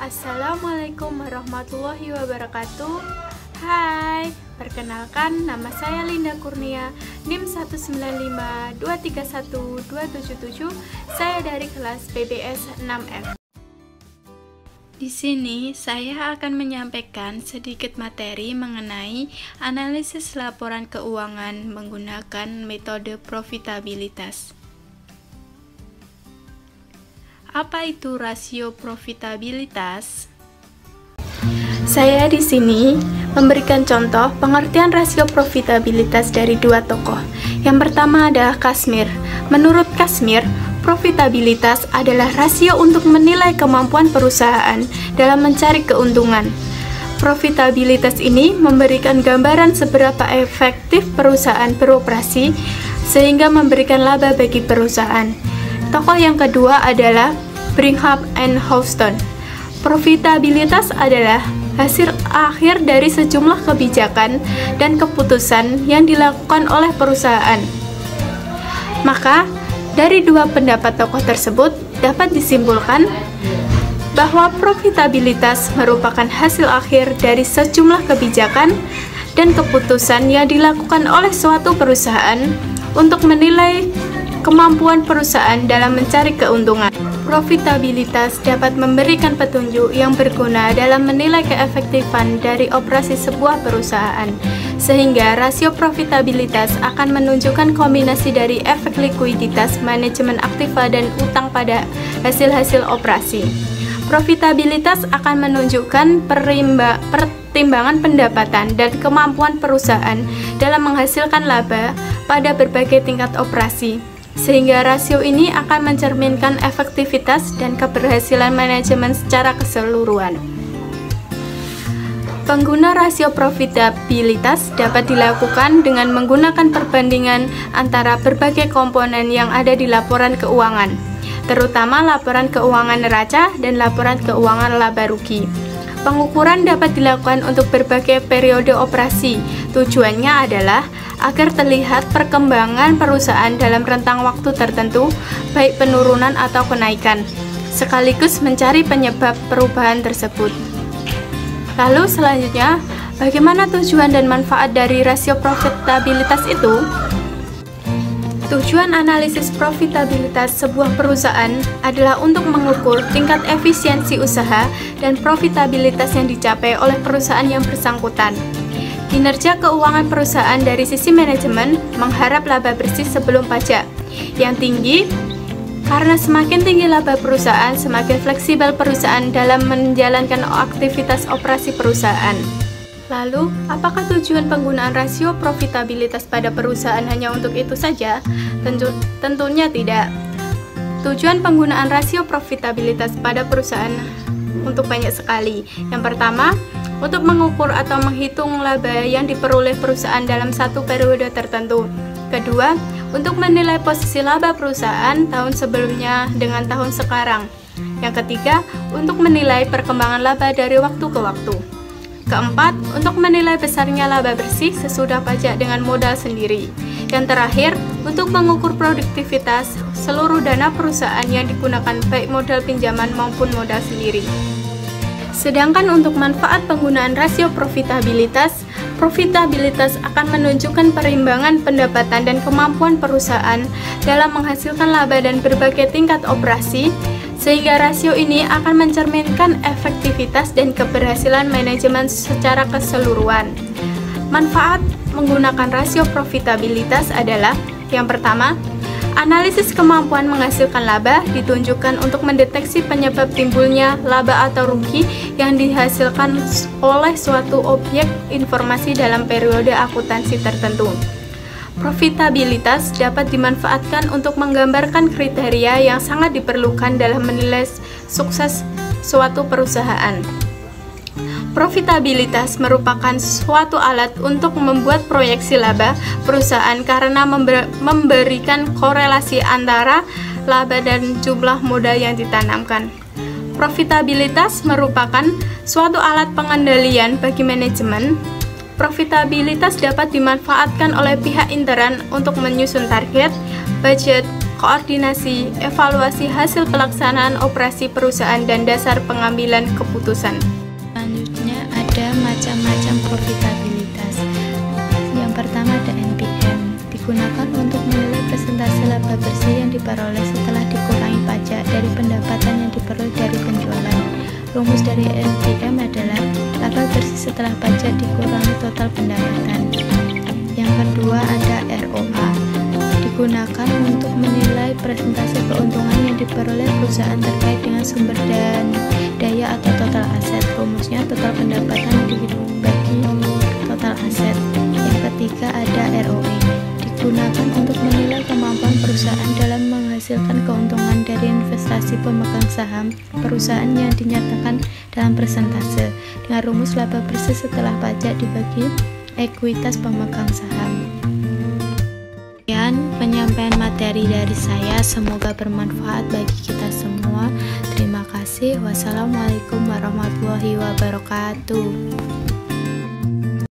Assalamualaikum warahmatullahi wabarakatuh. Hai, perkenalkan nama saya Linda Kurnia, NIM 195231277. Saya dari kelas PBS 6F. Di sini saya akan menyampaikan sedikit materi mengenai analisis laporan keuangan menggunakan metode profitabilitas. Apa itu rasio profitabilitas? Saya di sini memberikan contoh pengertian rasio profitabilitas dari dua tokoh. Yang pertama adalah Kazmir. Menurut Kazmir, profitabilitas adalah rasio untuk menilai kemampuan perusahaan dalam mencari keuntungan. Profitabilitas ini memberikan gambaran seberapa efektif perusahaan beroperasi sehingga memberikan laba bagi perusahaan. Tokoh yang kedua adalah Brigham and Houston. Profitabilitas adalah hasil akhir dari sejumlah kebijakan dan keputusan yang dilakukan oleh perusahaan. Maka, dari dua pendapat tokoh tersebut dapat disimpulkan bahwa profitabilitas merupakan hasil akhir dari sejumlah kebijakan dan keputusan yang dilakukan oleh suatu perusahaan untuk menilai kemampuan perusahaan dalam mencari keuntungan. Profitabilitas dapat memberikan petunjuk yang berguna dalam menilai keefektifan dari operasi sebuah perusahaan, sehingga rasio profitabilitas akan menunjukkan kombinasi dari efek likuiditas, manajemen aktiva, dan utang pada hasil-hasil operasi. Profitabilitas akan menunjukkan pertimbangan pendapatan dan kemampuan perusahaan dalam menghasilkan laba pada berbagai tingkat operasi, sehingga rasio ini akan mencerminkan efektivitas dan keberhasilan manajemen secara keseluruhan. Pengguna rasio profitabilitas dapat dilakukan dengan menggunakan perbandingan antara berbagai komponen yang ada di laporan keuangan, terutama laporan keuangan neraca dan laporan keuangan laba rugi. Pengukuran dapat dilakukan untuk berbagai periode operasi. Tujuannya adalah agar terlihat perkembangan perusahaan dalam rentang waktu tertentu, baik penurunan atau kenaikan, sekaligus mencari penyebab perubahan tersebut. Lalu selanjutnya, bagaimana tujuan dan manfaat dari rasio profitabilitas itu? Tujuan analisis profitabilitas sebuah perusahaan adalah untuk mengukur tingkat efisiensi usaha dan profitabilitas yang dicapai oleh perusahaan yang bersangkutan. Kinerja keuangan perusahaan dari sisi manajemen mengharap laba bersih sebelum pajak yang tinggi, karena semakin tinggi laba perusahaan, semakin fleksibel perusahaan dalam menjalankan aktivitas operasi perusahaan. Lalu, apakah tujuan penggunaan rasio profitabilitas pada perusahaan hanya untuk itu saja? Tentunya tidak. Tujuan penggunaan rasio profitabilitas pada perusahaan untuk banyak sekali. Yang pertama, untuk mengukur atau menghitung laba yang diperoleh perusahaan dalam satu periode tertentu. Kedua, untuk menilai posisi laba perusahaan tahun sebelumnya dengan tahun sekarang. Yang ketiga, untuk menilai perkembangan laba dari waktu ke waktu. Keempat, untuk menilai besarnya laba bersih sesudah pajak dengan modal sendiri. Yang terakhir, untuk mengukur produktivitas seluruh dana perusahaan yang digunakan baik modal pinjaman maupun modal sendiri. Sedangkan untuk manfaat penggunaan rasio profitabilitas akan menunjukkan perimbangan pendapatan dan kemampuan perusahaan dalam menghasilkan laba dan berbagai tingkat operasi, sehingga rasio ini akan mencerminkan efektivitas dan keberhasilan manajemen secara keseluruhan. Manfaat menggunakan rasio profitabilitas adalah: yang pertama, analisis kemampuan menghasilkan laba ditunjukkan untuk mendeteksi penyebab timbulnya laba atau rugi yang dihasilkan oleh suatu objek informasi dalam periode akuntansi tertentu. Profitabilitas dapat dimanfaatkan untuk menggambarkan kriteria yang sangat diperlukan dalam menilai sukses suatu perusahaan. Profitabilitas merupakan suatu alat untuk membuat proyeksi laba perusahaan karena memberikan korelasi antara laba dan jumlah modal yang ditanamkan. Profitabilitas merupakan suatu alat pengendalian bagi manajemen. Profitabilitas dapat dimanfaatkan oleh pihak intern untuk menyusun target, budget, koordinasi, evaluasi hasil pelaksanaan operasi perusahaan, dan dasar pengambilan keputusan. Selanjutnya ada macam-macam profitabilitas. Yang pertama ada NPM, digunakan untuk menilai persentase laba bersih yang diperoleh setelah dikurangi pajak dari pendapatan yang diperoleh dari penjualan. Rumus dari NPM adalah laba bersih setelah pajak dikurangi total pendapatan. Yang kedua ada ROA, digunakan untuk menilai persentase keuntungan yang diperoleh perusahaan terkait dengan sumber dan daya atau total aset. Rumusnya total pendapatan dibagi total aset. Yang ketiga ada ROE, digunakan untuk menilai kemampuan perusahaan dalam menghasilkan keuntungan dari investasi pemegang saham perusahaan yang dinyatakan dalam persentase dengan rumus laba bersih setelah pajak dibagi ekuitas pemegang saham. Sekian penyampaian materi dari saya, semoga bermanfaat bagi kita semua. Terima kasih. Wassalamualaikum warahmatullahi wabarakatuh.